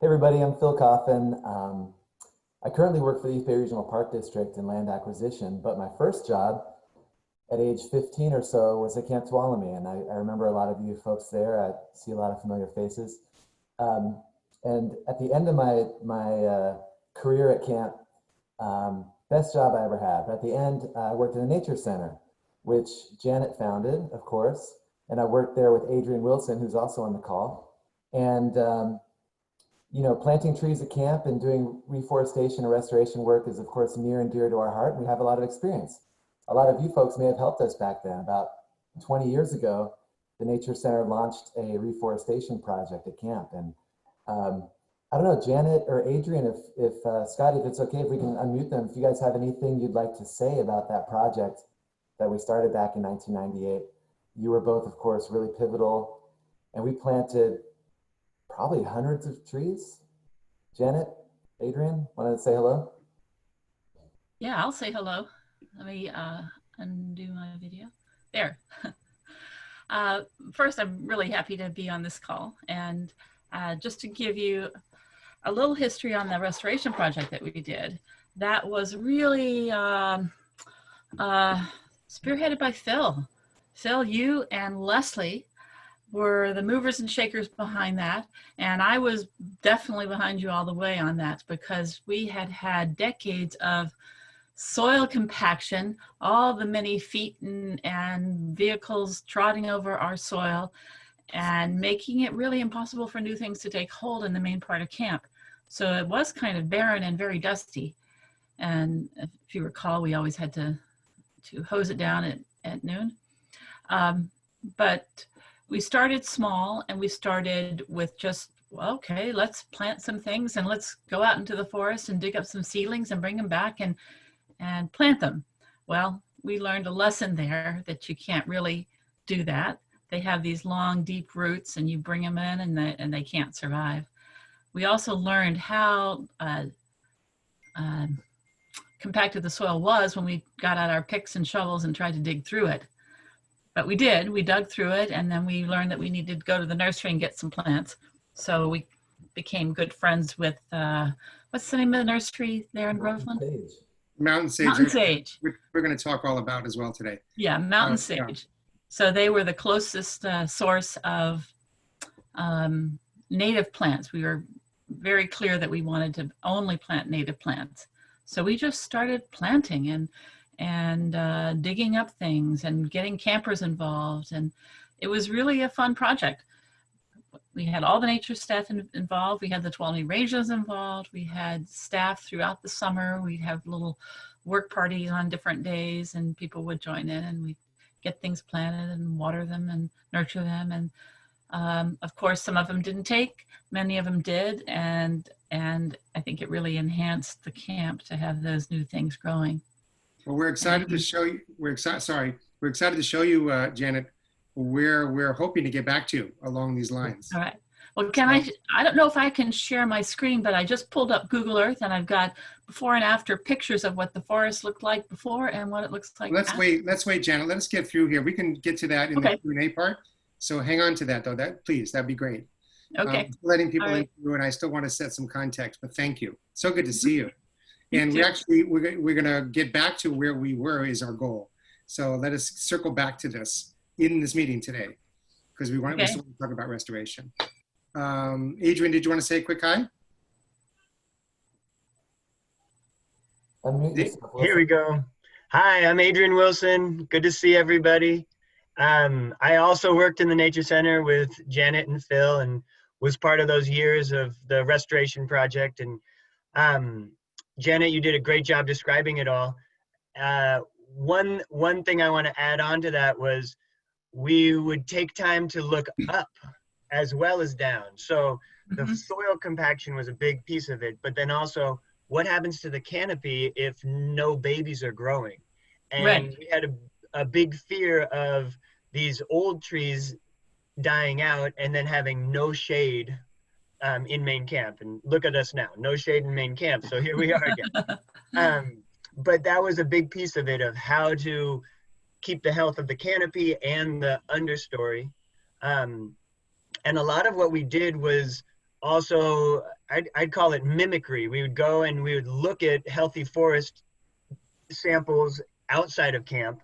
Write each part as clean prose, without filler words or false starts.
Hey everybody, I'm Phil Coffin. I currently work for the East Bay Regional Park District in land acquisition, but my first job at age 15 or so was at Camp Tuolumne, and I remember a lot of you folks there. I see a lot of familiar faces. Um, and at the end of my career at camp, best job I ever had. But at the end, I worked in a nature center, which Janet founded, of course, and I worked there with Adrian Wilson, who's also on the call. And planting trees at camp and doing reforestation and restoration work is, of course, near and dear to our heart. We have a lot of experience. A lot of you folks may have helped us back then. About 20 years ago, the Nature Center launched a reforestation project at camp. And I don't know, Janet or Adrian, if Scotty, if it's okay, if we can unmute them, if you guys have anything you'd like to say about that project that we started back in 1998. You were both, of course, really pivotal, and we planted probably hundreds of trees. Janet, Adrian, wanted to say hello? Yeah, I'll say hello. Let me undo my video. There. First, I'm really happy to be on this call. And just to give you a little history on the restoration project that we did, that was really spearheaded by Phil. Phil, you and Leslie were the movers and shakers behind that. And I was definitely behind you all the way on that, because we had had decades of soil compaction, all the many feet and vehicles trotting over our soil and making it really impossible for new things to take hold in the main part of camp. So it was kind of barren and very dusty. And if you recall, we always had to hose it down at noon. But we started small, and we started with just, well, okay, let's plant some things and let's go out into the forest and dig up some seedlings and bring them back and plant them. Well, we learned a lesson there that you can't really do that. They have these long, deep roots, and you bring them in and they can't survive. We also learned how compacted the soil was when we got out our picks and shovels and tried to dig through it. But we dug through it, and then we learned that we needed to go to the nursery and get some plants. So we became good friends with, what's the name of the nursery there in Groveland? Mountain Sage. Mountain Sage. We're going to talk all about as well today. Yeah, Mountain Sage. Yeah. So they were the closest source of native plants. We were very clear that we wanted to only plant native plants. So we just started planting and digging up things and getting campers involved. And it was really a fun project. We had all the nature staff involved. We had the Tuolumne Rangers involved. We had staff throughout the summer. We'd have little work parties on different days, and people would join in, and we'd get things planted and water them and nurture them. And of course, some of them didn't take, many of them did. And I think it really enhanced the camp to have those new things growing. Well, we're excited to show you, we're excited to show you, Janet, where we're hoping to get back to along these lines. All right. Well, I don't know if I can share my screen, but I just pulled up Google Earth, and I've got before and after pictures of what the forest looked like before and what it looks like Let's after. wait, Janet. Let us get through here. We can get to that in the Q&A part. So hang on to that, though. Please, that'd be great. Okay. Letting people in through, and I still want to set some context, but thank you. So good to see you. And we're going to get back to where we were is our goal. So let us circle back to this in this meeting today, because we still want to talk about restoration. Adrian, did you want to say a quick hi? Here we go. Hi, I'm Adrian Wilson. Good to see everybody. I also worked in the Nature Center with Janet and Phil, and was part of those years of the restoration project. And Janet, you did a great job describing it all. One thing I want to add on to that was we would take time to look up as well as down. So the soil compaction was a big piece of it, but then also what happens to the canopy if no babies are growing? And we had a big fear of these old trees dying out and then having no shade in main camp. And look at us now, no shade in main camp. So here we are again. But that was a big piece of it, of how to keep the health of the canopy and the understory. And a lot of what we did was also, I'd call it mimicry. We would go and we would look at healthy forest samples outside of camp,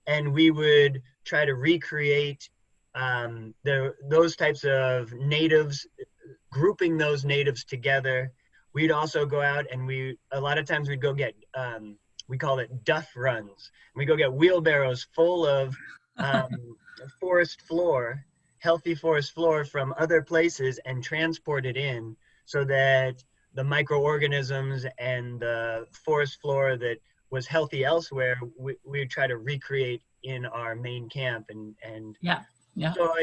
and we would try to recreate those types of natives, grouping those natives together. We'd also go out and a lot of times we'd go get, we call it duff runs. We go get wheelbarrows full of forest floor, healthy forest floor from other places and transport it in so that the microorganisms and the forest floor that was healthy elsewhere, we would try to recreate in our main camp. And Yeah. so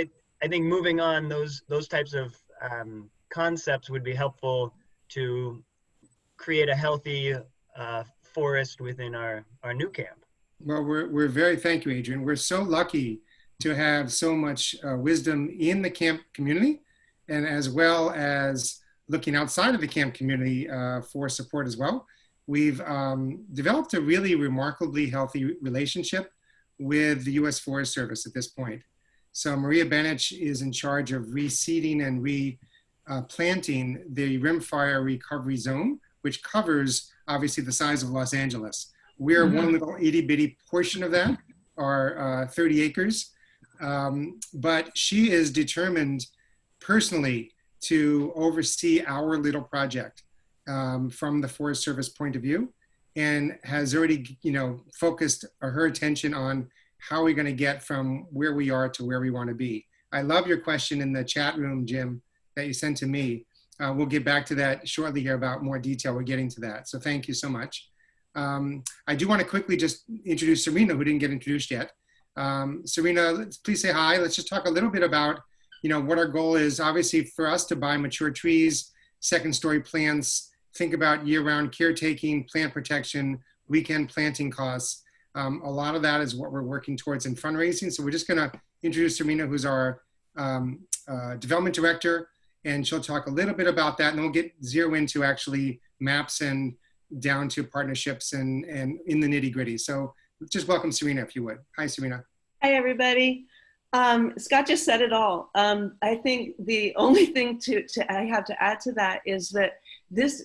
I think moving on, those types of concepts would be helpful to create a healthy forest within our new camp. Well, thank you, Adrian. We're so lucky to have so much wisdom in the camp community, and as well as looking outside of the camp community for support as well. We've developed a really remarkably healthy relationship with the U.S. Forest Service at this point. So Maria Benich is in charge of reseeding and replanting the rimfire recovery zone, which covers obviously the size of Los Angeles. We're one little itty bitty portion of that, or 30 acres. But she is determined personally to oversee our little project from the Forest Service point of view, and has already, focused her attention on how we're going to get from where we are to where we want to be. I love your question in the chat room, Jim, that you sent to me. We'll get back to that shortly here about more detail. We're getting to that. So thank you so much. I do want to quickly just introduce Serena, who didn't get introduced yet. Serena, please say hi. Let's just talk a little bit about, what our goal is. Obviously, for us to buy mature trees, second-story plants, think about year-round caretaking, plant protection, weekend planting costs. A lot of that is what we're working towards in fundraising. So we're just going to introduce Serena, who's our development director, and she'll talk a little bit about that, and then we'll get zero into actually maps and down to partnerships and in the nitty-gritty. So just welcome Serena, if you would. Hi, Serena. Hi, everybody. Scott just said it all. I think the only thing I have to add to that is that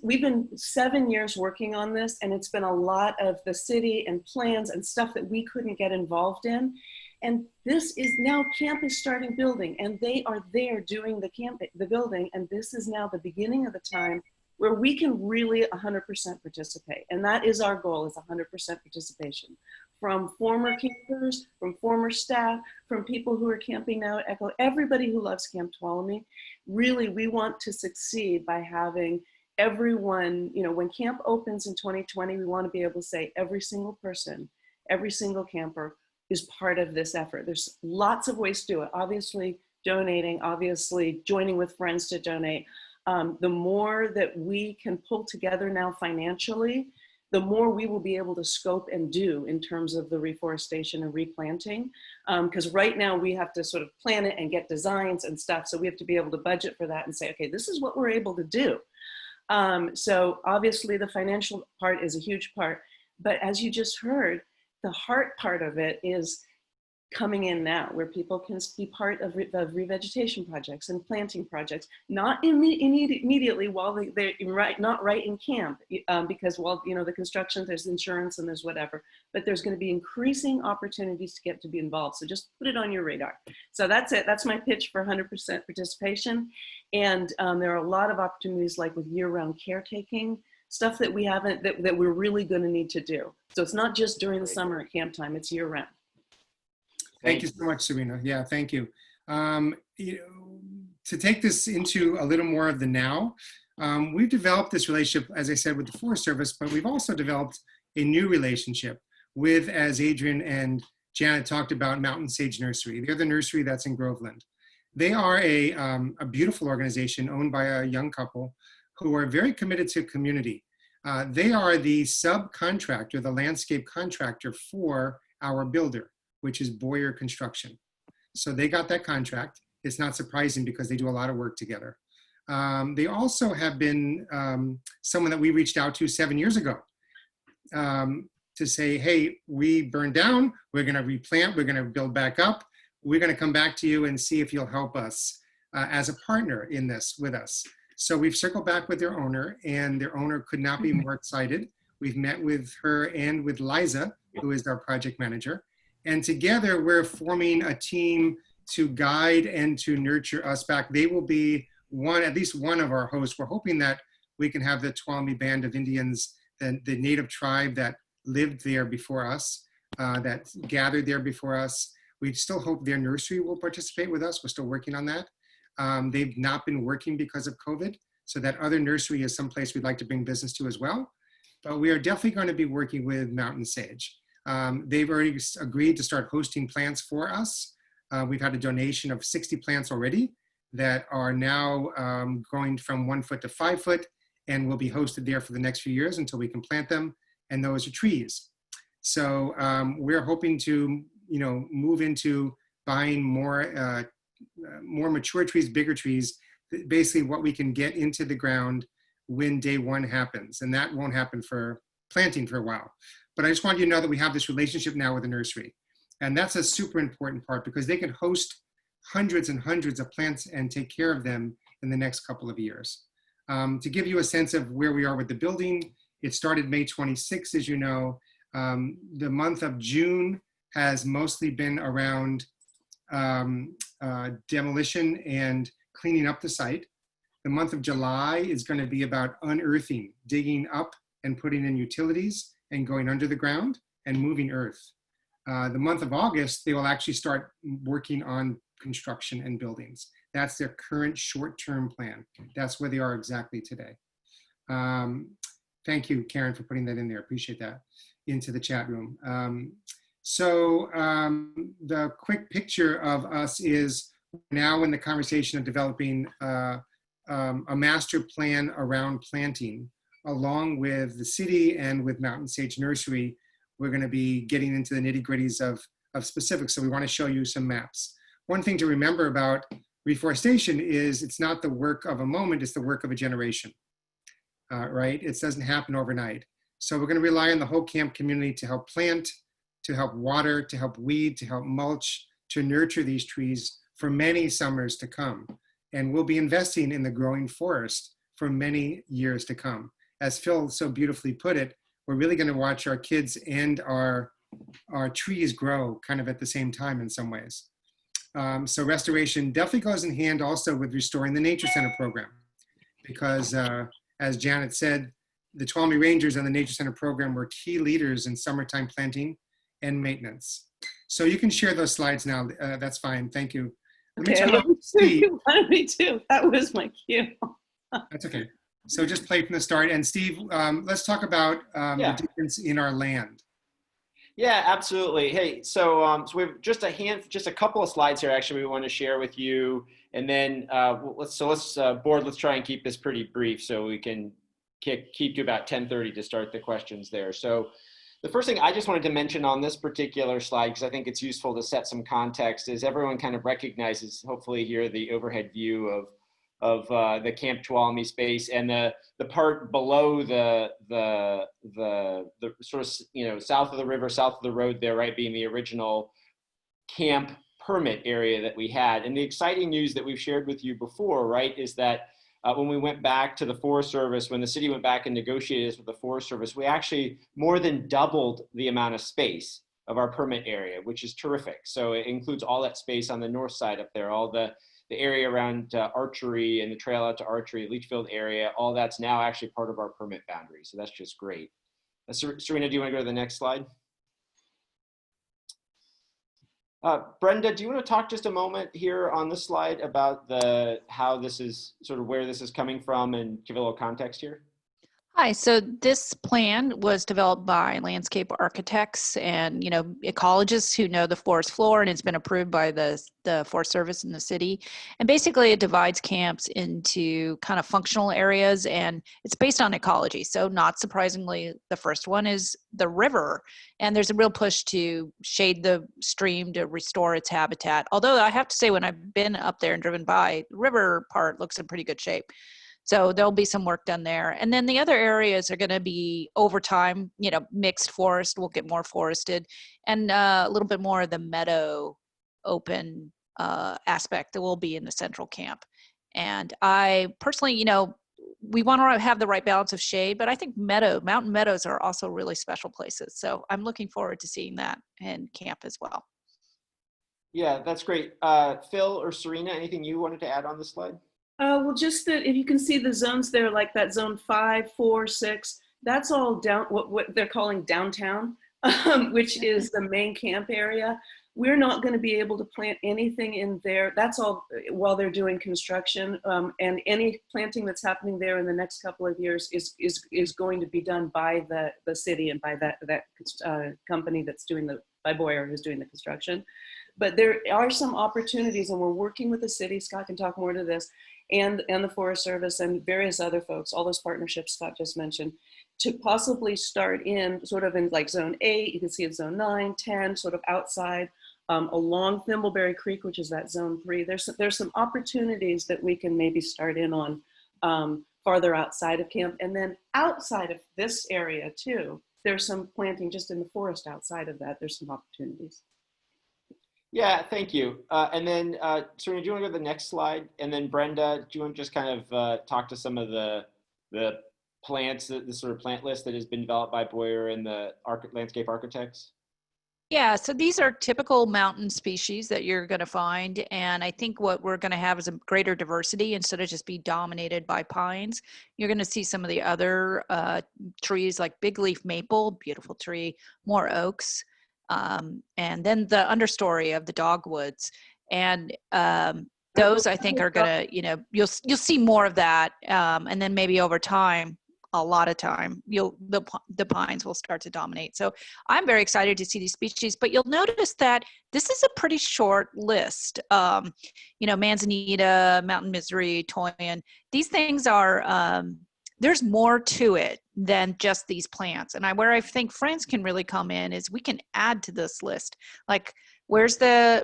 we've been 7 years working on this, and it's been a lot of the city and plans and stuff that we couldn't get involved in. And this is now, camp is starting building, and they are there doing the building, and this is now the beginning of the time where we can really 100% participate. And that is our goal, is 100% participation. From former campers, from former staff, from people who are camping now at Echo, everybody who loves Camp Tuolumne. Really, we want to succeed by having everyone, when camp opens in 2020, we want to be able to say every single person, every single camper is part of this effort. There's lots of ways to do it. Obviously, donating, obviously joining with friends to donate. The more that we can pull together now financially, the more we will be able to scope and do in terms of the reforestation and replanting. Because right now we have to sort of plan it and get designs and stuff. So we have to be able to budget for that and say, okay, this is what we're able to do. So obviously the financial part is a huge part. But as you just heard, the heart part of it is coming in now, where people can be part of revegetation projects and planting projects, not immediately while they're not right in camp, because while the construction, there's insurance and there's whatever, but there's going to be increasing opportunities to get to be involved. So just put it on your radar. So that's it. That's my pitch for 100% participation. And there are a lot of opportunities, like with year-round caretaking, stuff that we haven't, that we're really going to need to do. So it's not just during the summer at camp time, it's year-round. Thank you so much, Serena. Yeah, thank you. To take this into a little more of the now, we've developed this relationship, as I said, with the Forest Service, but we've also developed a new relationship with, as Adrian and Janet talked about, Mountain Sage Nursery. They're the nursery that's in Groveland. They are a beautiful organization owned by a young couple who are very committed to community. They are the subcontractor, the landscape contractor for our builder, which is Boyer Construction. So they got that contract. It's not surprising because they do a lot of work together. They also have been someone that we reached out to 7 years ago to say, hey, we burned down, we're gonna replant, we're gonna build back up. We're gonna come back to you and see if you'll help us as a partner in this with us. So we've circled back with their owner, and their owner could not be more excited. We've met with her and with Liza, who is our project manager. And together we're forming a team to guide and to nurture us back. They will be at least one of our hosts. We're hoping that we can have the Tuolumne Band of Indians, the native tribe that lived there before us, that gathered there before us. We still hope their nursery will participate with us. We're still working on that. They've not been working because of COVID, so that other nursery is someplace we'd like to bring business to as well. But we are definitely going to be working with Mountain Sage. They've already agreed to start hosting plants for us. We've had a donation of 60 plants already that are now going from 1 foot to 5 foot and will be hosted there for the next few years until we can plant them. And those are trees. So we're hoping to, move into buying more mature trees, bigger trees, basically what we can get into the ground when day one happens. And that won't happen for planting for a while. But I just want you to know that we have this relationship now with the nursery. And that's a super important part because they can host hundreds and hundreds of plants and take care of them in the next couple of years. To give you a sense of where we are with the building, it started May 26th, as you know. The month of June has mostly been around demolition and cleaning up the site. The month of July is going to be about unearthing, digging up and putting in utilities and going under the ground and moving earth. The month of August, they will actually start working on construction and buildings. That's their current short-term plan. That's where they are exactly today. Thank you, Karen, for putting that in there. Appreciate that into the chat room. The quick picture of us is now in the conversation of developing a master plan around planting, along with the city and with Mountain Sage Nursery. We're going to be getting into the nitty-gritties of specifics. So we want to show you some maps. One thing to remember about reforestation is it's not the work of a moment, it's the work of a generation, right? It doesn't happen overnight. So we're going to rely on the whole camp community to help plant, to help water, to help weed, to help mulch, to nurture these trees for many summers to come. And we'll be investing in the growing forest for many years to come. As Phil so beautifully put it, we're really going to watch our kids and our trees grow kind of at the same time in some ways. So restoration definitely goes in hand also with restoring the Nature Center program. Because as Janet said, the Tuolumne Rangers and the Nature Center program were key leaders in summertime planting and maintenance. So you can share those slides now. That's fine. Thank you. Okay, you wanted me to. That was my cue. That's okay. So just play from the start. And Steve, let's talk about the difference in our land. Yeah, absolutely. Hey, so we have just a couple of slides here. Actually, we want to share with you, and then let's try and keep this pretty brief so we can keep to about 10:30 to start the questions there. So the first thing I just wanted to mention on this particular slide, because I think it's useful to set some context, is everyone kind of recognizes, hopefully here, the overhead view of the Camp Tuolumne space, and the part below the sort of, south of the river, south of the road there, right, being the original camp permit area that we had. And the exciting news that we've shared with you before, right, is that when we went back to the Forest Service, when the city went back and negotiated this with the Forest Service, we actually more than doubled the amount of space of our permit area, which is terrific. So it includes all that space on the north side up there, all the area around Archery and the trail out to Archery, Leachfield area, all that's now actually part of our permit boundary. So that's just great. Serena, do you want to go to the next slide? Brenda, do you want to talk just a moment here on this slide about how this is sort of where this is coming from and give a little context here? Hi, so this plan was developed by landscape architects and, ecologists who know the forest floor, and it's been approved by the Forest Service in the city. And basically it divides camps into kind of functional areas, and it's based on ecology. So not surprisingly, the first one is the river, and there's a real push to shade the stream to restore its habitat. Although I have to say, when I've been up there and driven by, the river part looks in pretty good shape. So there'll be some work done there. And then the other areas are going to be over time, mixed forest, we'll get more forested, and a little bit more of the meadow open aspect that will be in the central camp. And I personally, you know, we want to have the right balance of shade, but I think mountain meadows are also really special places. So I'm looking forward to seeing that in camp as well. Yeah, that's great. Phil or Serena, anything you wanted to add on this slide? Well, just that if you can see the zones there, like that zone 5, 4, 6, that's all down what they're calling downtown, which is the main camp area. We're not going to be able to plant anything in there. That's all while they're doing construction. And any planting that's happening there in the next couple of years is going to be done by the city and by that company that's doing by Boyer, who's doing the construction. But there are some opportunities, and we're working with the city. Scott can talk more to this, and the Forest Service and various other folks, all those partnerships Scott just mentioned, to possibly start in sort of in like zone 8, you can see it zone 9, 10, sort of outside, along Thimbleberry Creek, which is that zone 3. There's some opportunities that we can maybe start in on farther outside of camp. And then outside of this area too, there's some planting just in the forest outside of that. There's some opportunities. Yeah, thank you. And then, Serena, do you want to go to the next slide? And then Brenda, do you want to just kind of talk to some of the plants, the sort of plant list that has been developed by Boyer and the landscape architects? Yeah, so these are typical mountain species that you're going to find. And I think what we're going to have is a greater diversity instead of just be dominated by pines. You're going to see some of the other trees like big leaf maple, beautiful tree, more oaks. And then the understory of the dogwoods, and those I think are gonna, you know, you'll see more of that, and then maybe over time, a lot of time, the pines will start to dominate. So I'm very excited to see these species, but you'll notice that this is a pretty short list. You know, manzanita, mountain misery, toyon, these things are. There's more to it than just these plants. And where I think friends can really come in is we can add to this list. Like, where's the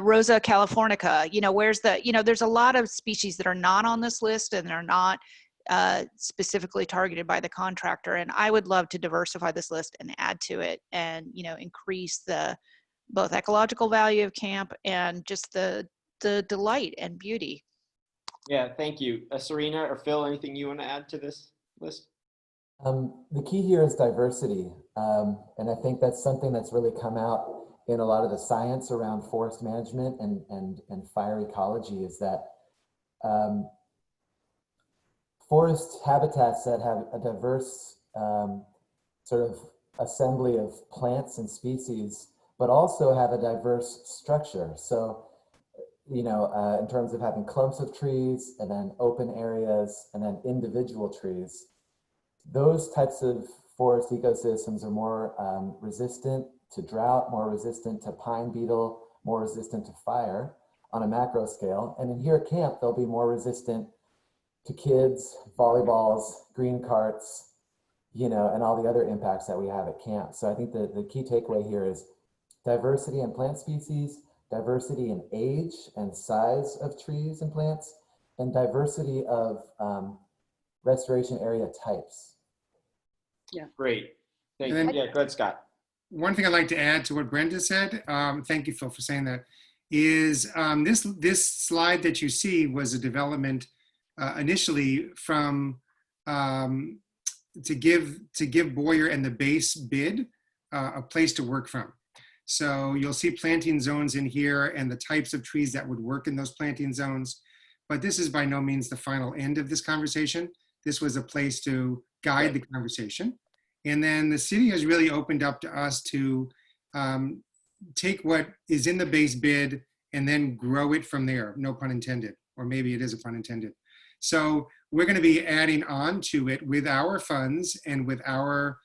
Rosa californica? You know, there's a lot of species that are not on this list and are not specifically targeted by the contractor. And I would love to diversify this list and add to it and, you know, increase the both ecological value of camp and just the delight and beauty. Yeah, thank you. Serena or Phil, anything you want to add to this list? The key here is diversity. And I think that's something that's really come out in a lot of the science around forest management and fire ecology, is that forest habitats that have a diverse sort of assembly of plants and species, but also have a diverse structure. So, you know, in terms of having clumps of trees and then open areas and then individual trees, those types of forest ecosystems are more resistant to drought, more resistant to pine beetle, more resistant to fire on a macro scale. And in here at camp, they'll be more resistant to kids, volleyballs, green carts, you know, and all the other impacts that we have at camp. So I think the key takeaway here is diversity in plant species, diversity in age and size of trees and plants, and diversity of restoration area types. Yeah. Great. Thank you. And then- Yeah, go ahead, Scott. One thing I'd like to add to what Brenda said, thank you, Phil, for saying that, is this slide that you see was a development initially from to give Boyer and the base bid a place to work from. So you'll see planting zones in here and the types of trees that would work in those planting zones. But this is by no means the final end of this conversation. This was a place to guide the conversation. And then the city has really opened up to us to take what is in the base bid and then grow it from there, no pun intended, or maybe it is a pun intended. So we're going to be adding on to it with our funds and with our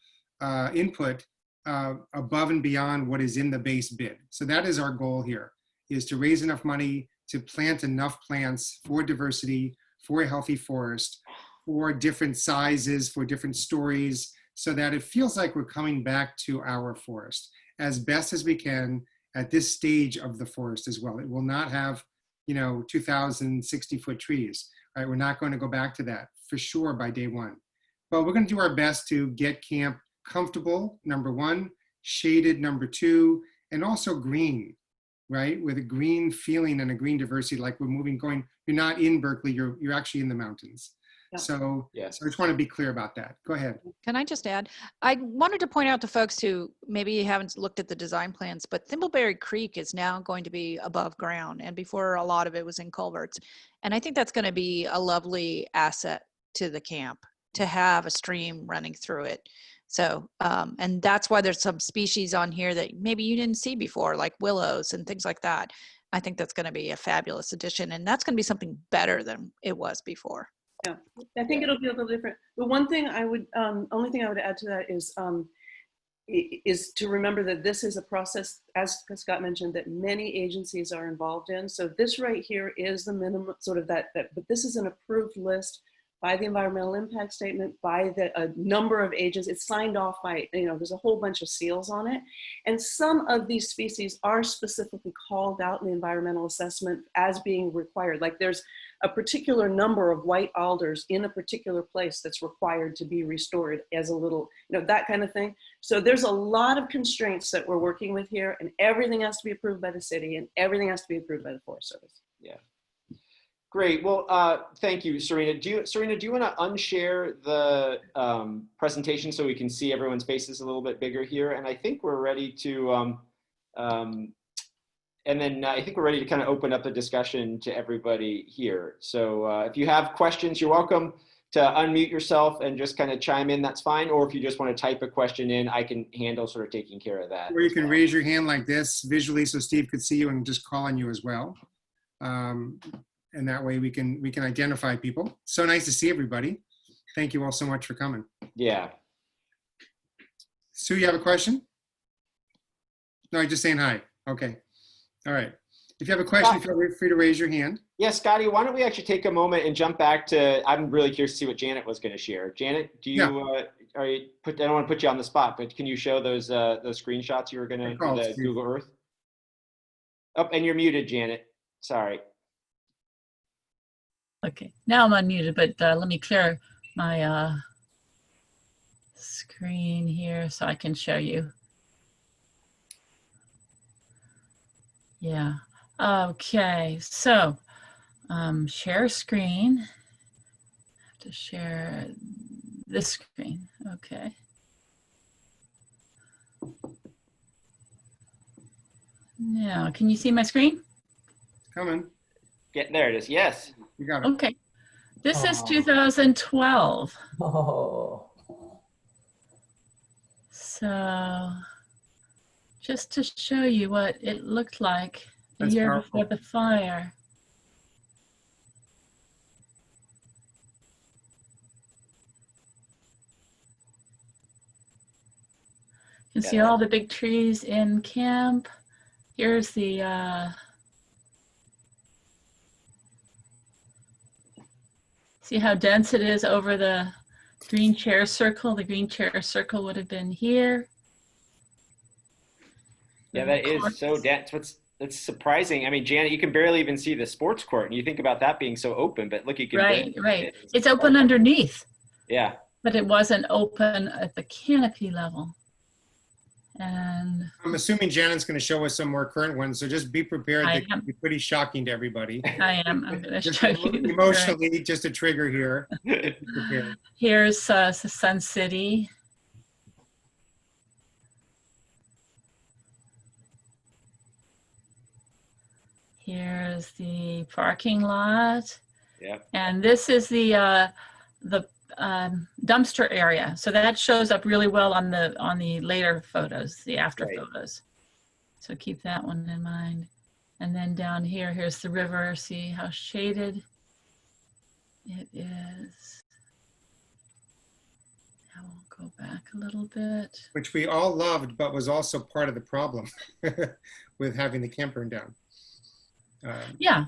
input above and beyond what is in the base bid. So that is our goal here, is to raise enough money to plant enough plants for diversity, for a healthy forest, for different sizes, for different stories, so that it feels like we're coming back to our forest as best as we can at this stage of the forest as well. It will not have, 2,060-foot trees, right? We're not going to go back to that for sure by day one. But we're going to do our best to get camp comfortable, number one, shaded, number two, and also green. right? With a green feeling and a green diversity, like we're going, you're not in Berkeley, you're actually in the mountains. Yeah. So, Yes. so I just want to be clear about that. Go ahead. Can I just add? I wanted to point out to folks who maybe haven't looked at the design plans, but Thimbleberry Creek is now going to be above ground, and before a lot of it was in culverts. And I think that's going to be a lovely asset to the camp to have a stream running through it. So, and that's why there's some species on here that maybe you didn't see before, like willows and things like that. I think that's going to be a fabulous addition, and that's going to be something better than it was before. Yeah, I think it'll be a little different. The one thing I would, only thing I would add to that is to remember that this is a process, as Scott mentioned, that many agencies are involved in. So this right here is the minimum, sort of that but this is an approved list by the environmental impact statement, by a number of agents. It's signed off by, there's a whole bunch of seals on it. And some of these species are specifically called out in the environmental assessment as being required. Like there's a particular number of white alders in a particular place that's required to be restored as a little, that kind of thing. So there's a lot of constraints that we're working with here, and everything has to be approved by the city and everything has to be approved by the Forest Service. Yeah. Great. Well, thank you, Serena. Do you want to unshare the presentation so we can see everyone's faces a little bit bigger here? And I think we're ready to, I think we're ready to kind of open up the discussion to everybody here. So if you have questions, you're welcome to unmute yourself and just kind of chime in, that's fine. Or if you just want to type a question in, I can handle sort of taking care of that. Or you can raise your hand like this visually so Steve could see you and just call on you as well. And that way we can identify people. So nice to see everybody. Thank you all so much for coming. Yeah. Sue, you have a question? No, I'm just saying hi. Okay. All right. If you have a question, feel free to raise your hand. Yeah, Scotty, why don't we actually take a moment and jump back to, I'm really curious to see what Janet was going to share. Janet, do you, I don't want to put you on the spot, but can you show those screenshots you were going to do the Google Earth? Oh, and you're muted, Janet. Sorry. Okay, now I'm unmuted, but let me clear my screen here so I can show you. Yeah, okay, so share screen. I have to share this screen, okay. Now, can you see my screen? Coming. There it is, yes. You got it. Okay, this is 2012. Oh. So just to show you what it looked like the That's year powerful. before the fire. You can see all the big trees in camp. Here's the see how dense it is over the green chair circle. The green chair circle would have been here. Yeah, that is so dense. That's surprising. I mean, Janet, you can barely even see the sports court, and you think about that being so open, but look, you can. Right. It's open underneath. Yeah. But it wasn't open at the canopy level. And I'm assuming Janet's going to show us some more current ones, so just be prepared. They can be pretty shocking to everybody. I am. I'm going to Just show you. emotionally, just a trigger here. Be prepared. Here's Sun City. Here's the parking lot. Yeah. And this is the dumpster area. So that shows up really well on the later photos, the after photos. So keep that one in mind. And then down here, here's the river. See how shaded it is. Now we'll go back a little bit. Which we all loved, but was also part of the problem with having the camp burned down. Yeah.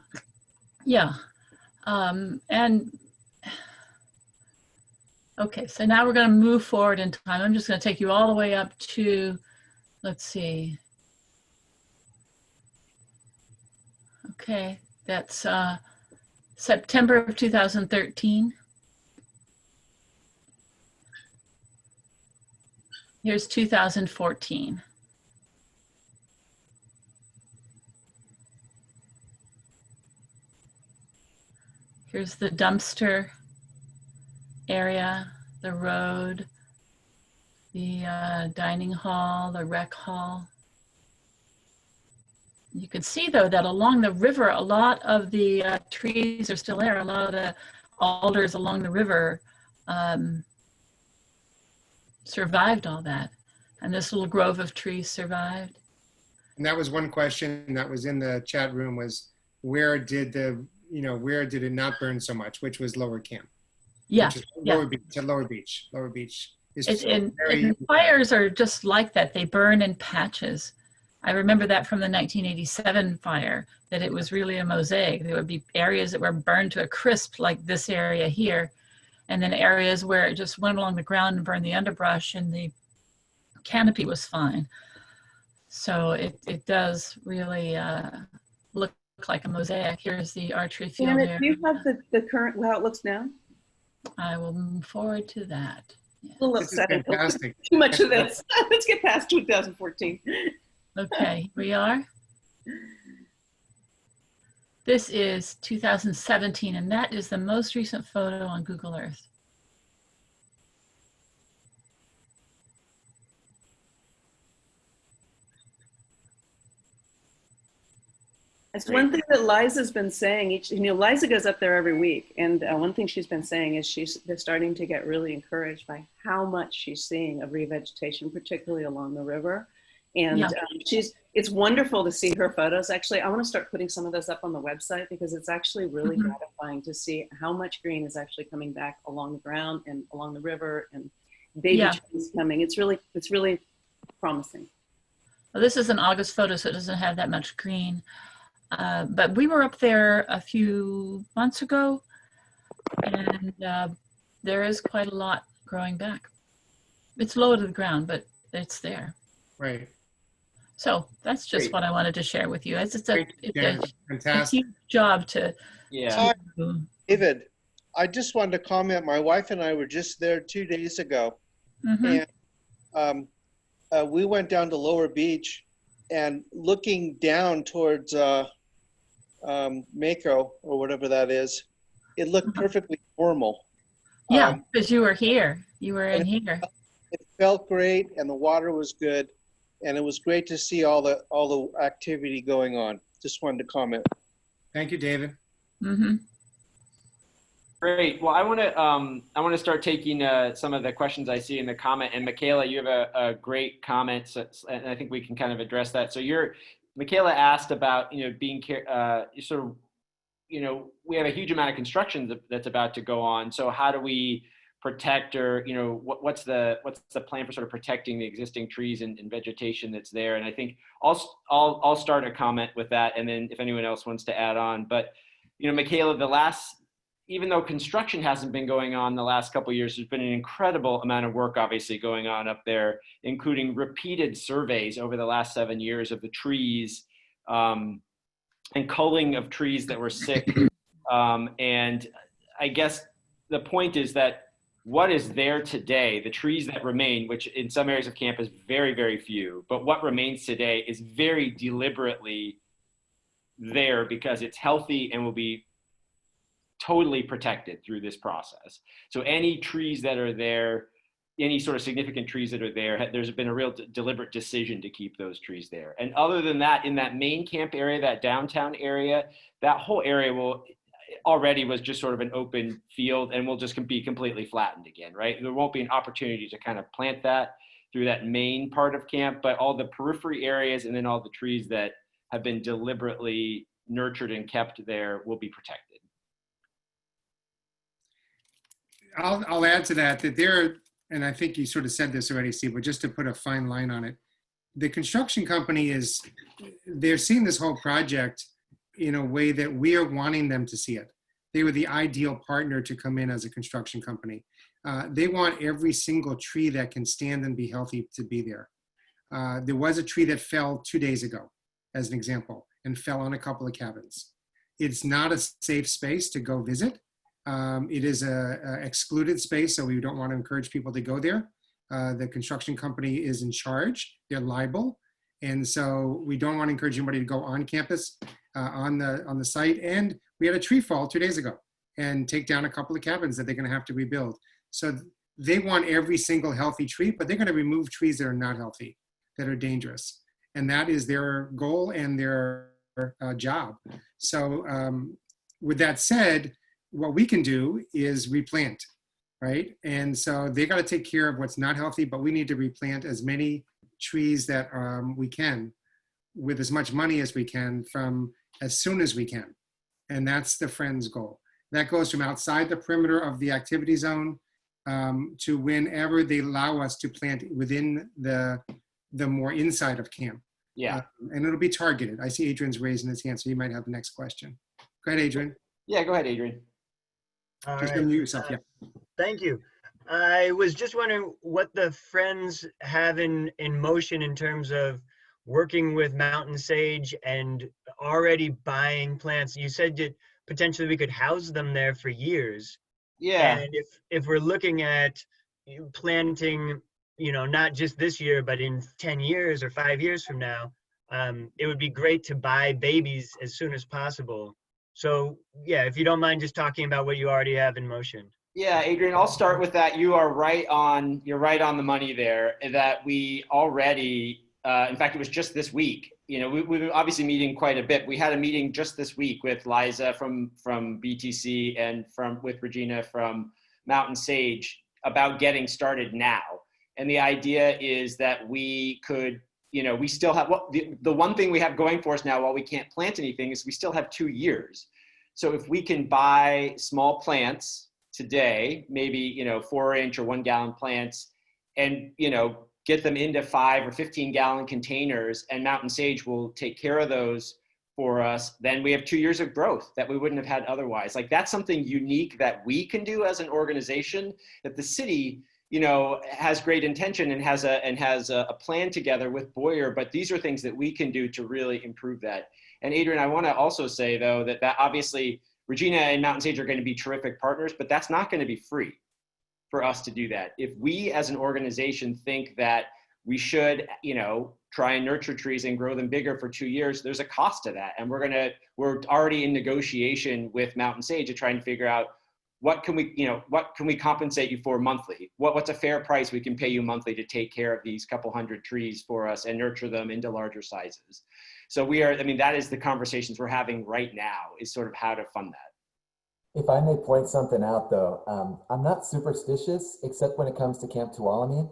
And okay, so now we're going to move forward in time. I'm just going to take you all the way up to, let's see. Okay, that's September of 2013. Here's 2014. Here's the dumpster area, the road, the dining hall, the rec hall. You can see, though, that along the river, a lot of the trees are still there. A lot of the alders along the river survived all that. And this little grove of trees survived. And that was one question that was in the chat room, was where did it not burn so much, which was Lower Camp. Yeah. Which is Lower Beach. Lower Beach. Lower Beach. And fires are just like that. They burn in patches. I remember that from the 1987 fire, that it was really a mosaic. There would be areas that were burned to a crisp, like this area here, and then areas where it just went along the ground and burned the underbrush and the canopy was fine. So it does really look like a mosaic. Here's the archery field. Janet, do you have the current, how it looks now? I will move forward to that. Yeah. A little This is upsetting. fantastic. Too much of this. Let's get past 2014. Okay, here we are. This is 2017, and that is the most recent photo on Google Earth. It's one thing that Liza's been saying. Liza goes up there every week, and one thing she's been saying is they're starting to get really encouraged by how much she's seeing of revegetation, particularly along the river. And Yeah. It's wonderful to see her photos. Actually, I want to start putting some of those up on the website, because it's actually really gratifying to see how much green is actually coming back along the ground and along the river, and baby trees coming. It's really promising. Well, this is an August photo, so it doesn't have that much green. But we were up there a few months ago, and there is quite a lot growing back. It's low to the ground, but it's there. Right. So that's just Great. what I wanted to share with you. It's a Fantastic. huge job to. Yeah. David, I just wanted to comment. My wife and I were just there 2 days ago, Mhm. and we went down to Lower Beach, and looking down towards Mako or whatever that is, it looked perfectly normal. Yeah, because you were here. You were in here. It felt great, and the water was good, and it was great to see all the activity going on. Just wanted to comment. Thank you, David. Mm-hmm. Great. Well, I want to start taking some of the questions I see in the comment. And Michaela, you have a great comment, and I think we can kind of address that. So Michaela asked about being sort of we have a huge amount of construction that's about to go on. So how do we protect, or what's the plan for sort of protecting the existing trees and vegetation that's there? And I think I'll start a comment with that, and then if anyone else wants to add on. But Michaela, even though construction hasn't been going on the last couple of years, there's been an incredible amount of work obviously going on up there, including repeated surveys over the last 7 years of the trees, and culling of trees that were sick. And I guess the point is that what is there today, the trees that remain, which in some areas of camp is very, very few, but what remains today is very deliberately there because it's healthy and will be totally protected through this process. So any trees that are there, any sort of significant trees that are there, there's been a real deliberate decision to keep those trees there. And other than that, in that main camp area, that downtown area, that whole area already was just sort of an open field and will just be completely flattened again, right? There won't be an opportunity to kind of plant that through that main part of camp, but all the periphery areas and then all the trees that have been deliberately nurtured and kept there will be protected. I'll add to that there, and I think you sort of said this already, Steve, but just to put a fine line on it, the construction company they're seeing this whole project in a way that we are wanting them to see it. They were the ideal partner to come in as a construction company. They want every single tree that can stand and be healthy to be there. There was a tree that fell 2 days ago, as an example, and fell on a couple of cabins. It's not a safe space to go visit. It is a excluded space, so we don't want to encourage people to go there. The construction company is in charge. They're liable. And so we don't want to encourage anybody to go on campus, on the site. And we had a tree fall 2 days ago. and take down a couple of cabins that they're going to have to rebuild. So they want every single healthy tree, but they're going to remove trees that are not healthy, that are dangerous. And that is their goal and their job. So with that said, what we can do is replant, right? And so they got to take care of what's not healthy, but we need to replant as many trees that we can with as much money as we can from as soon as we can. And that's the Friends goal. That goes from outside the perimeter of the activity zone to whenever they allow us to plant within the more inside of camp. Yeah. And it'll be targeted. I see Adrian's raising his hand, so you might have the next question. Go ahead, Adrian. Yeah, go ahead, Adrian. All Just right. unmute yourself, yeah. Thank you. I was just wondering what the Friends have in motion in terms of working with mountain sage and already buying plants. You said that potentially we could house them there for years. Yeah. And if we're looking at planting, not just this year, but in 10 years or 5 years from now, it would be great to buy babies as soon as possible. So yeah, if you don't mind just talking about what you already have in motion. Yeah, Adrian, I'll start with that. You're right on the money there, that we already, in fact, it was just this week. We've been obviously meeting quite a bit. We had a meeting just this week with Liza from BTC and with Regina from Mountain Sage about getting started now. And the idea is that we could, we still have, the one thing we have going for us now while we can't plant anything is we still have 2 years. So if we can buy small plants today, maybe, 4-inch or 1-gallon plants, and, get them into 5 or 15-gallon containers, and Mountain Sage will take care of those for us, then we have 2 years of growth that we wouldn't have had otherwise. Like, that's something unique that we can do as an organization, that the city, has great intention and has a plan together with Boyer, but these are things that we can do to really improve that. And Adrian, I want to also say though, that obviously Regina and Mountain Sage are going to be terrific partners, but that's not going to be free for us to do that. If we as an organization think that we should, try and nurture trees and grow them bigger for 2 years, there's a cost to that. And we're already in negotiation with Mountain Sage to try and figure out what can we compensate you for monthly? What's a fair price we can pay you monthly to take care of these couple hundred trees for us and nurture them into larger sizes? So that is the conversations we're having right now, is sort of how to fund that. If I may point something out though, I'm not superstitious except when it comes to Camp Tuolumne.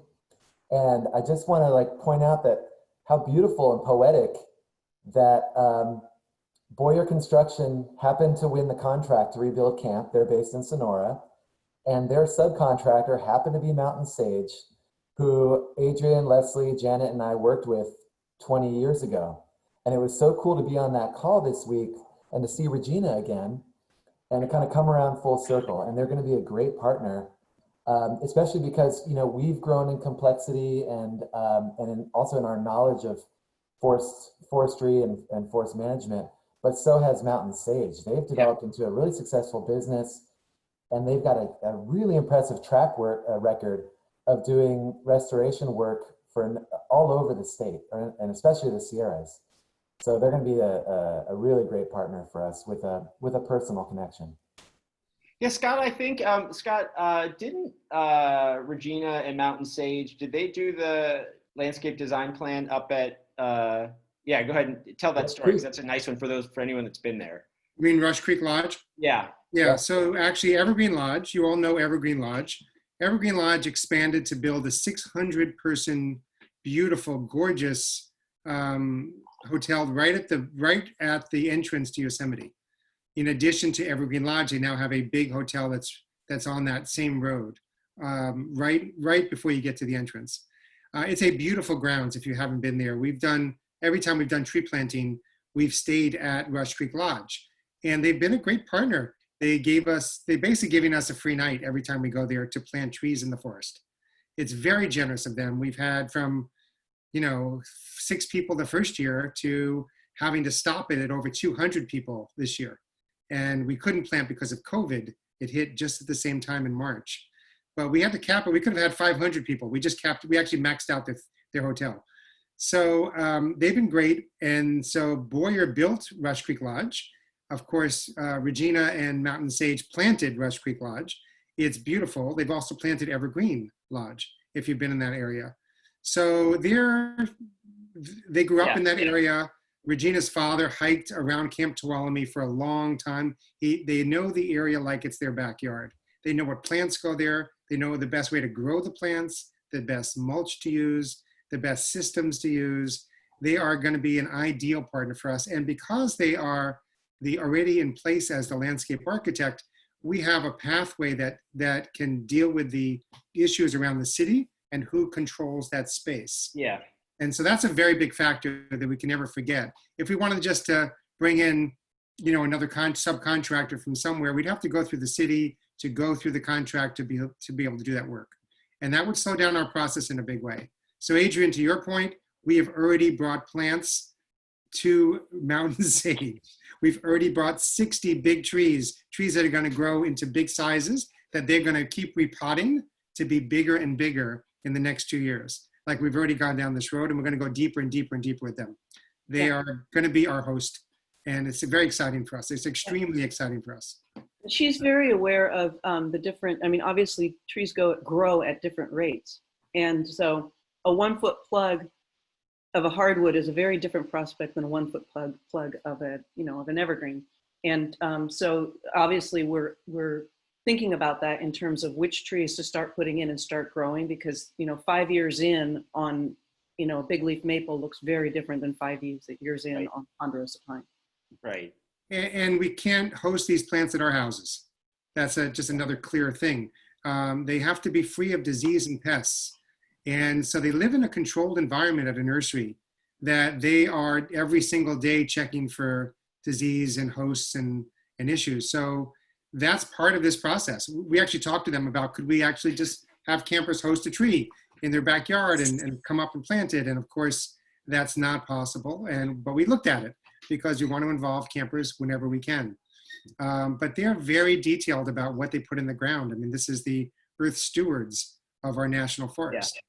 And I just want to point out that how beautiful and poetic that Boyer Construction happened to win the contract to rebuild camp. They're based in Sonora, and their subcontractor happened to be Mountain Sage, who Adrian, Leslie, Janet, and I worked with 20 years ago. And it was so cool to be on that call this week and to see Regina again and to kind of come around full circle. And they're going to be a great partner, especially because, we've grown in complexity and also in our knowledge of forestry and forest management. But so has Mountain Sage. They've developed into a really successful business, and they've got a really impressive track record of doing restoration work for all over the state, and especially the Sierras. So they're going to be a really great partner for us with a personal connection. Yeah, Scott, I think, didn't Regina and Mountain Sage, did they do the landscape design plan up at, yeah, go ahead and tell that story, because that's a nice one for anyone that's been there. You mean Rush Creek Lodge? Yeah. Yeah, so actually Evergreen Lodge, you all know Evergreen Lodge. Evergreen Lodge expanded to build a 600-person, beautiful, gorgeous hotel right at the entrance to Yosemite. In addition to Evergreen Lodge, they now have a big hotel that's on that same road, right before you get to the entrance. It's a beautiful grounds if you haven't been there. Every time we've done tree planting, we've stayed at Rush Creek Lodge, and they've been a great partner. They basically giving us a free night every time we go there to plant trees in the forest. It's very generous of them. We've had from, 6 people the first year to having to stop it at over 200 people this year. And we couldn't plant because of COVID. It hit just at the same time in March. But we had to cap it. We could have had 500 people. We actually maxed out their hotel. So they've been great. And so Boyer built Rush Creek Lodge. Of course, Regina and Mountain Sage planted Rush Creek Lodge. It's beautiful. They've also planted Evergreen Lodge, if you've been in that area. So they grew up in that area. Regina's father hiked around Camp Tuolumne for a long time. They know the area like it's their backyard. They know what plants go there. They know the best way to grow the plants, the best mulch to use, the best systems to use. They are going to be an ideal partner for us. And because they are already in place as the landscape architect, we have a pathway that can deal with the issues around the city and who controls that space. Yeah. And so that's a very big factor that we can never forget. If we wanted just to bring in, another subcontractor from somewhere, we'd have to go through the city to go through the contract to be able to do that work. And that would slow down our process in a big way. So Adrian, to your point, we have already brought plants to Mountain Sage. We've already brought 60 big trees that are going to grow into big sizes that they're going to keep repotting to be bigger and bigger in the next 2 years. Like we've already gone down this road and we're going to go deeper and deeper and deeper with them. They are going to be our host, and it's very exciting for us. It's extremely exciting for us. She's very aware of the different, obviously trees grow at different rates. And so a 1 foot plug of a hardwood is a very different prospect than a 1 foot plug of an evergreen. And so obviously we're thinking about that in terms of which trees to start putting in and start growing, because 5 years in on a big leaf maple looks very different than 5 years in on ponderosa pine. Right. And we can't host these plants at our houses. That's just another clear thing. They have to be free of disease and pests. And so they live in a controlled environment at a nursery that they are every single day checking for disease and hosts and issues. So that's part of this process. We actually talked to them about, could we actually just have campers host a tree in their backyard and come up and plant it? And of course, that's not possible. But we looked at it because we want to involve campers whenever we can. But they're very detailed about what they put in the ground. This is the earth stewards of our national forest. Yeah.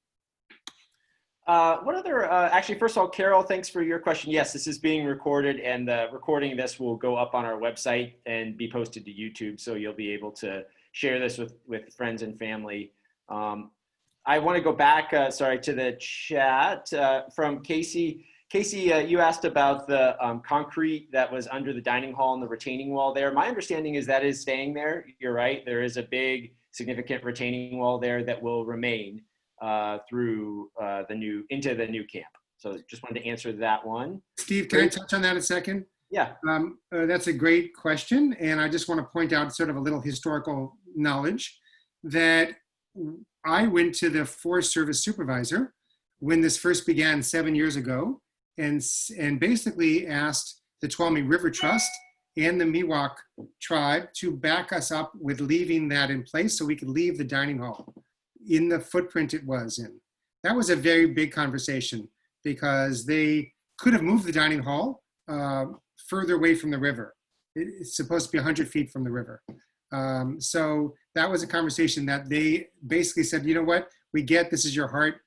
What other, actually, first of all, Carol, thanks for your question. Yes, this is being recorded, and the recording of this will go up on our website and be posted to YouTube, so you'll be able to share this with friends and family. I want to go back, to the chat from Casey. Casey, you asked about the concrete that was under the dining hall and the retaining wall there. My understanding is that is staying there. You're right. There is a big, significant retaining wall there that will remain through into the new camp. So just wanted to answer that one. Steve, can I touch on that a second? Yeah. That's a great question. And I just want to point out sort of a little historical knowledge that I went to the Forest Service supervisor when this first began 7 years ago and basically asked the Tuolumne River Trust and the Miwok tribe to back us up with leaving that in place so we could leave the dining hall in the footprint it was in. That was a very big conversation because they could have moved the dining hall further away from the river. It's supposed to be 100 feet from the river. So that was a conversation that they basically said, you know what, we get this is your heart.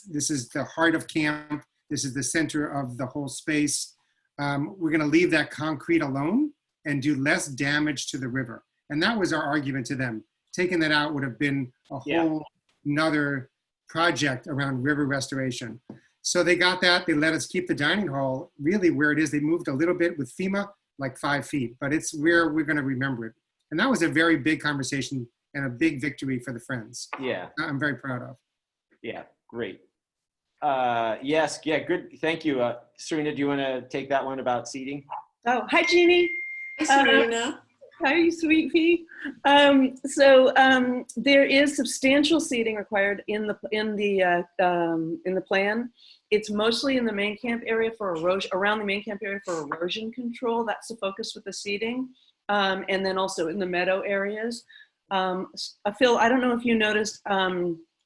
This is the heart of camp. This is the center of the whole space. We're gonna leave that concrete alone and do less damage to the river. And that was our argument to them. Taking that out would have been a whole nother project around river restoration. So they got that. They let us keep the dining hall really where it is. They moved a little bit with FEMA, like 5 feet, but it's where we're going to remember it. And that was a very big conversation and a big victory for the Friends. Yeah. I'm very proud of. Yeah, great. Yes, yeah, good. Thank you. Serena, do you want to take that one about seating? Oh, hi, Jeannie. Hi, Serena. Hi, sweet pea. There is substantial seating required in the plan. It's mostly in the main camp area for erosion, around the main camp area for erosion control. That's the focus with the seating, and then also in the meadow areas. Phil, I don't know if you noticed.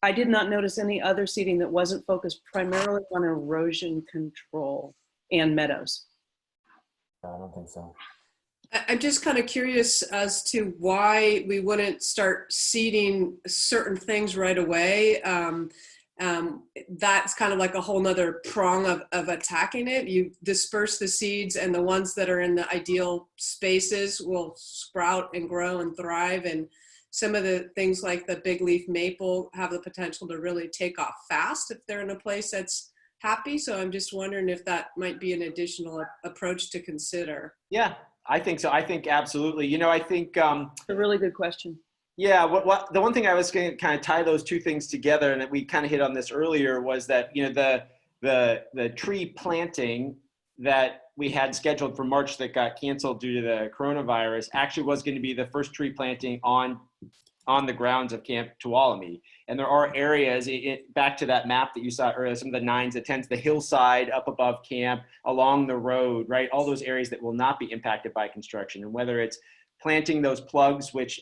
I did not notice any other seating that wasn't focused primarily on erosion control and meadows. I don't think so. I'm just kind of curious as to why we wouldn't start seeding certain things right away. that's kind of like a whole nother prong of attacking it. You disperse the seeds, and the ones that are in the ideal spaces will sprout and grow and thrive. And some of the things like the big leaf maple have the potential to really take off fast if they're in a place that's happy. So I'm just wondering if that might be an additional approach to consider. Yeah, I think so. I think absolutely. You know, I think A really good question. yeah, the one thing I was going to kind of tie those two things together, and we kind of hit on this earlier, was that, you know, the tree planting that we had scheduled for March that got canceled due to the coronavirus actually was going to be the first tree planting on the grounds of Camp Tuolumne. And there are areas, back to that map that you saw earlier, some of the 9s, the 10s, the hillside up above camp, along the road, right? All those areas that will not be impacted by construction. And whether it's planting those plugs, which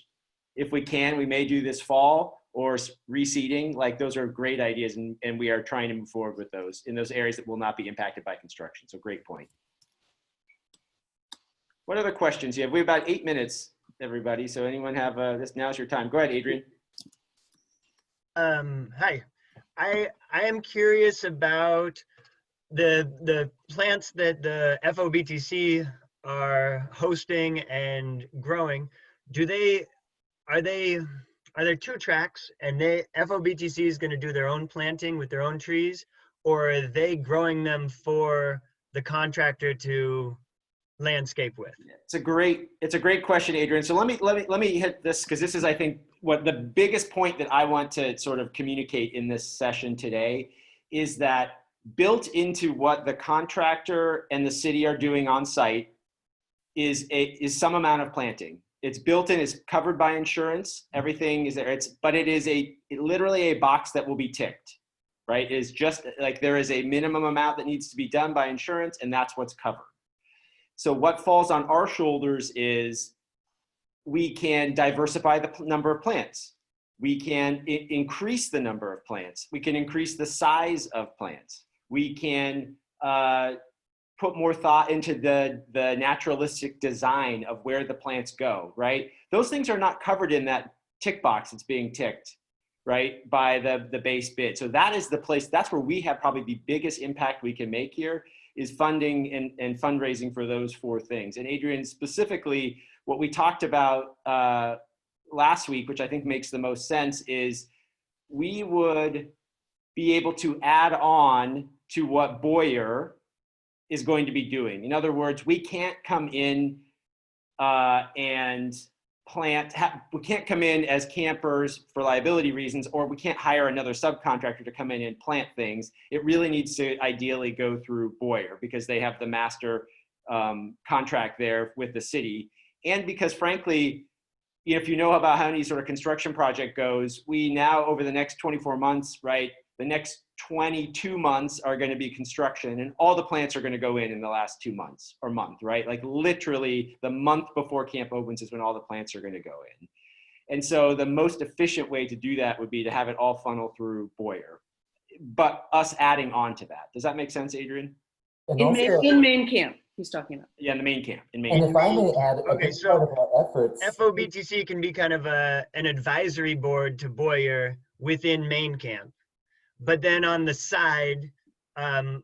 if we can, we may do this fall, or reseeding, like those are great ideas. And we are trying to move forward with those in those areas that will not be impacted by construction. So great point. What other questions you have? We have about 8 minutes, everybody. So anyone have this? Now's your time. Go ahead, Adrian. Hi. I am curious about the plants that the FOBTC are hosting and growing. Are there 2 tracks, and FOBTC is going to do their own planting with their own trees, or are they growing them for the contractor to landscape with? It's a great question, Adrian. So let me hit this, because this is, I think, what the biggest point that I want to sort of communicate in this session today is that built into what the contractor and the city are doing on site is some amount of planting. It's built in, it's covered by insurance, everything is there. But it is literally a box that will be ticked, right? It is just like there is a minimum amount that needs to be done by insurance, and that's what's covered. So what falls on our shoulders is we can diversify the number of plants. We can increase the number of plants. We can increase the size of plants. We can put more thought into the naturalistic design of where the plants go, right? Those things are not covered in that tick box that's being ticked, right, by the base bid. So that is the place, that's where we have probably the biggest impact we can make here, is funding and fundraising for those 4 things. And Adrian, specifically, what we talked about last week, which I think makes the most sense, is we would be able to add on to what Boyer is going to be doing. In other words, we can't come in and we can't come in as campers for liability reasons, or we can't hire another subcontractor to come in and plant things. It really needs to ideally go through Boyer, because they have the master contract there with the city. And because frankly, if you know about how any sort of construction project goes, we now, over the next 24 months, right, the next 22 months are going to be construction, and all the plants are going to go in the last 2 months or month, right? Like literally the month before camp opens is when all the plants are going to go in. And so the most efficient way to do that would be to have it all funnel through Boyer, but us adding on to that. Does that make sense, Adrian? And In main camp, he's talking about. Yeah, in the main camp. And if I may add, a big part of our efforts. FOBTC can be kind of an advisory board to Boyer within main camp. But then on the side,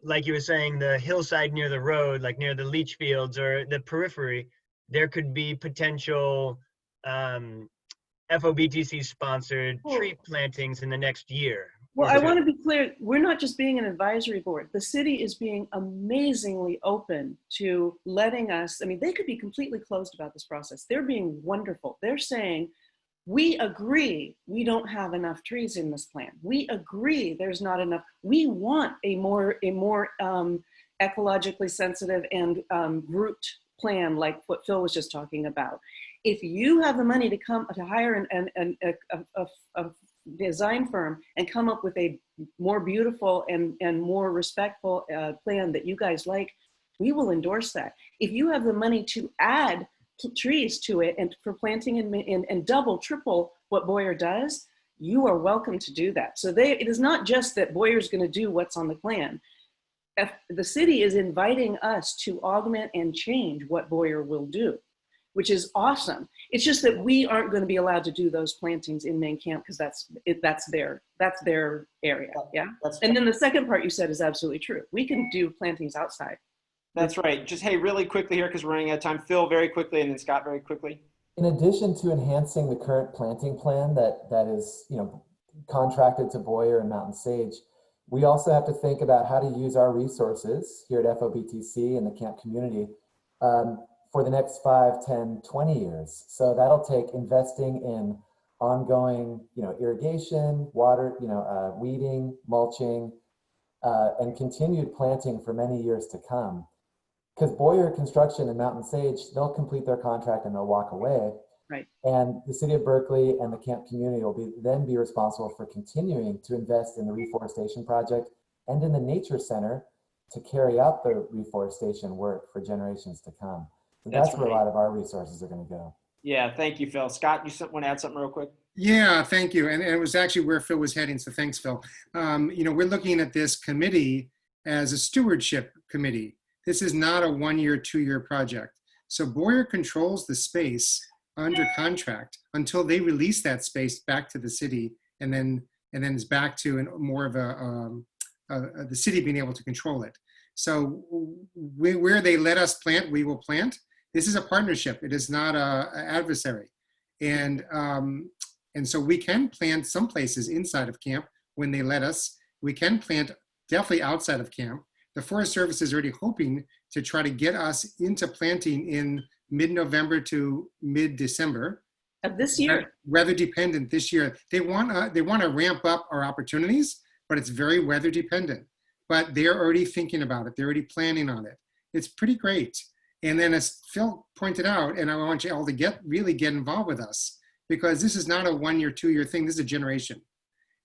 like you were saying, the hillside near the road, like near the leach fields or the periphery, there could be potential FOBTC sponsored tree plantings in the next year. Well, I want to be clear, we're not just being an advisory board. The city is being amazingly open to letting us, I mean, they could be completely closed about this process. They're being wonderful. They're saying, we agree we don't have enough trees in this plan. We agree there's not enough. We want a more ecologically sensitive and grouped plan, like what Phil was just talking about. If you have the money to come to hire a design firm and come up with a more beautiful and more respectful plan that you guys like, we will endorse that. If you have the money to add trees to it and for planting and double, triple what Boyer does, you are welcome to do that. So it is not just that Boyer's going to do what's on the plan. The city is inviting us to augment and change what Boyer will do, which is awesome. It's just that we aren't going to be allowed to do those plantings in main camp because that's their area. Yeah. And then the second part you said is absolutely true. We can do plantings outside. That's right. Just, hey, really quickly here, because we're running out of time. Phil, very quickly, and then Scott, very quickly. In addition to enhancing the current planting plan that is, contracted to Boyer and Mountain Sage, we also have to think about how to use our resources here at FOBTC and the camp community for the next 5, 10, 20 years. So that'll take investing in ongoing, irrigation, water, weeding, mulching, and continued planting for many years to come. Because Boyer Construction and Mountain Sage, they'll complete their contract and they'll walk away. Right. And the city of Berkeley and the camp community will then be responsible for continuing to invest in the reforestation project and in the nature center to carry out the reforestation work for generations to come. So that's where a lot of our resources are going to go. Yeah, thank you, Phil. Scott, you want to add something real quick? Yeah, thank you. And it was actually where Phil was heading, so thanks, Phil. We're looking at this committee as a stewardship committee. This is not a 1-year, 2-year project. So Boyer controls the space under contract until they release that space back to the city, and then it's back to more of the city being able to control it. So where they let us plant, we will plant. This is a partnership. It is not an adversary. And so we can plant some places inside of camp when they let us. We can plant definitely outside of camp. The Forest Service is already hoping to try to get us into planting in mid-November to mid-December. Of this year? Weather dependent this year. They want to ramp up our opportunities, but it's very weather dependent. But they're already thinking about it. They're already planning on it. It's pretty great. And then as Phil pointed out, and I want you all to really get involved with us, because this is not a 1-year, 2-year thing. This is a generation.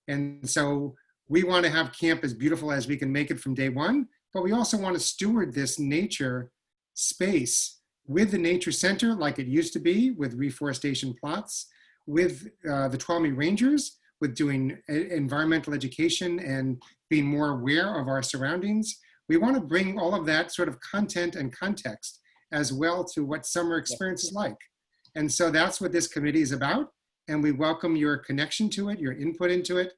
And so we want to have camp as beautiful as we can make it from day one, but we also want to steward this nature space with the nature center like it used to be, with reforestation plots, with the Tuolumne Rangers, with doing environmental education and being more aware of our surroundings. We want to bring all of that sort of content and context as well to what summer experience is like. And so that's what this committee is about. And we welcome your connection to it, your input into it.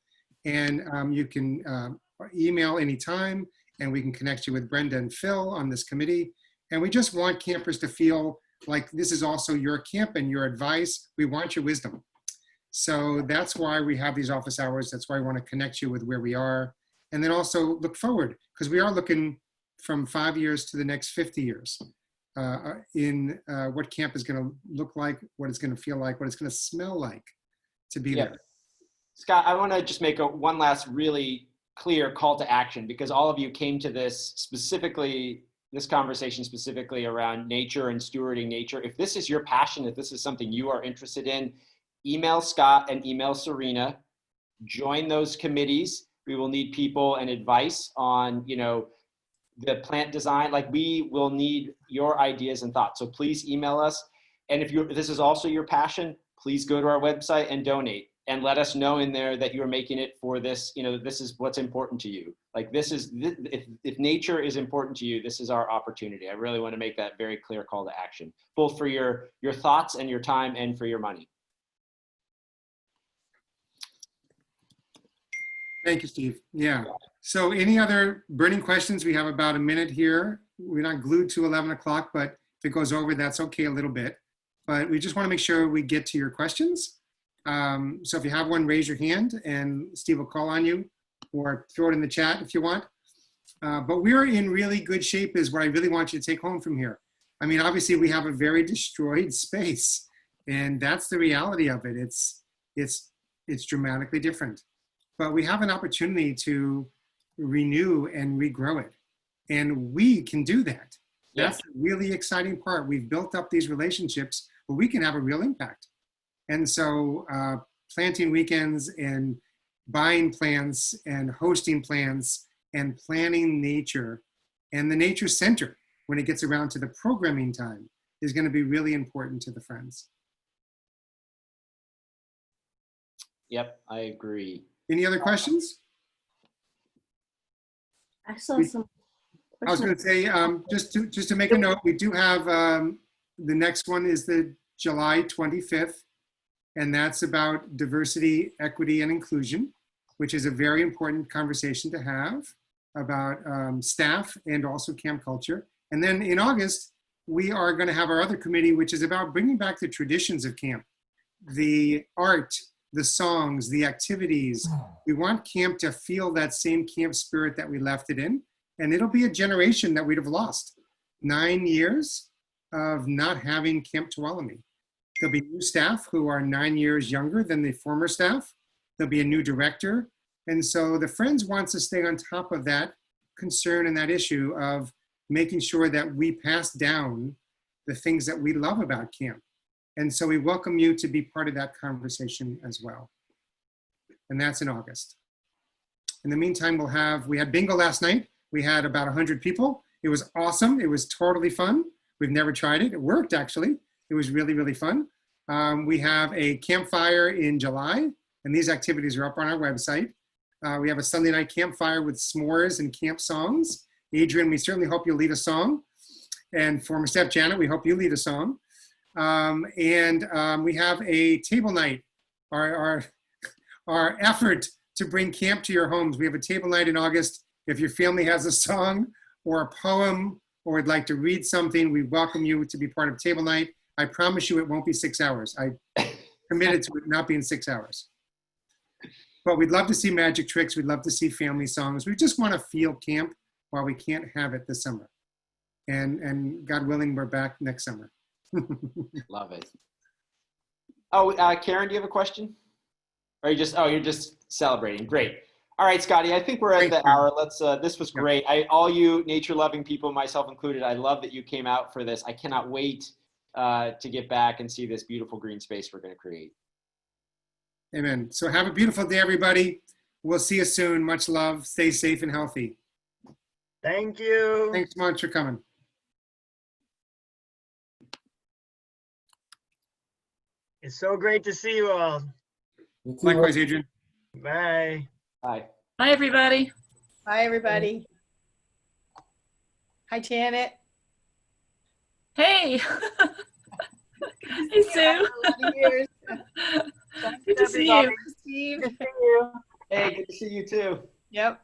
And you can email anytime, and we can connect you with Brenda and Phil on this committee. And we just want campers to feel like this is also your camp and your advice. We want your wisdom. So that's why we have these office hours. That's why we want to connect you with where we are. And then also look forward, because we are looking from 5 years to the next 50 years in what camp is going to look like, what it's going to feel like, what it's going to smell like to be there. Scott, I want to just make one last really clear call to action, because all of you came to this conversation specifically around nature and stewarding nature. If this is your passion, if this is something you are interested in, email Scott and email Serena, join those committees. We will need people and advice on, the plant design. Like, we will need your ideas and thoughts. So please email us. And if this is also your passion, please go to our website and donate, and let us know in there that you're making it for this, this is what's important to you. Like, if nature is important to you, this is our opportunity. I really want to make that very clear call to action, both for your thoughts and your time and for your money. Thank you, Steve. Yeah. So any other burning questions? We have about a minute here. We're not glued to 11 o'clock, but if it goes over, that's okay a little bit. But we just want to make sure we get to your questions. So if you have one, raise your hand and Steve will call on you, or throw it in the chat if you want. But we're in really good shape is what I really want you to take home from here. I mean, obviously we have a very destroyed space, and that's the reality of it. It's dramatically different, but we have an opportunity to renew and regrow it. And we can do that. That's the really exciting part. We've built up these relationships where we can have a real impact. And so planting weekends and buying plants and hosting plants and planning nature, and the nature center when it gets around to the programming time is going to be really important to the friends. Yep, I agree. Any other questions? I saw some. I was going to say, just to make a note, we do have the next one is the July 25th, and that's about diversity, equity, and inclusion, which is a very important conversation to have about staff and also camp culture. And then in August, we are going to have our other committee, which is about bringing back the traditions of camp, the art, the songs, the activities. We want camp to feel that same camp spirit that we left it in. And it'll be a generation that we'd have lost. 9 years of not having Camp Tuolumne. There'll be new staff who are 9 years younger than the former staff. There'll be a new director. And so the Friends wants to stay on top of that concern and that issue of making sure that we pass down the things that we love about camp. And so we welcome you to be part of that conversation as well. And that's in August. In the meantime, we had bingo last night. We had about 100 people. It was awesome. It was totally fun. We've never tried it. It worked, actually. It was really, really fun. We have a campfire in July, and these activities are up on our website. We have a Sunday night campfire with s'mores and camp songs. Adrian, we certainly hope you'll lead a song. And former staff Janet, we hope you lead a song. We have a table night, our effort to bring camp to your homes. We have a table night in August. If your family has a song or a poem or would like to read something, we welcome you to be part of table night. I promise you it won't be 6 hours. I committed to it not being 6 hours. But we'd love to see magic tricks. We'd love to see family songs. We just want to feel camp while we can't have it this summer. And God willing, we're back next summer. Love it. Oh, Karen, do you have a question? Or you're just celebrating. Great. All right, Scotty, I think we're at the hour. This was great. All you nature-loving people, myself included, I love that you came out for this. I cannot wait to get back and see this beautiful green space we're going to create. Amen. So have a beautiful day, everybody. We'll see you soon. Much love. Stay safe and healthy. Thank you. Thanks so much for coming. It's so great to see you all. You too. Likewise, Adrian. Bye. Bye. Bye, everybody. Hi, everybody. Hi, Janet. Hey. Hey, Sue. Good to see you. Steve. Hey, good to see you too. Yep.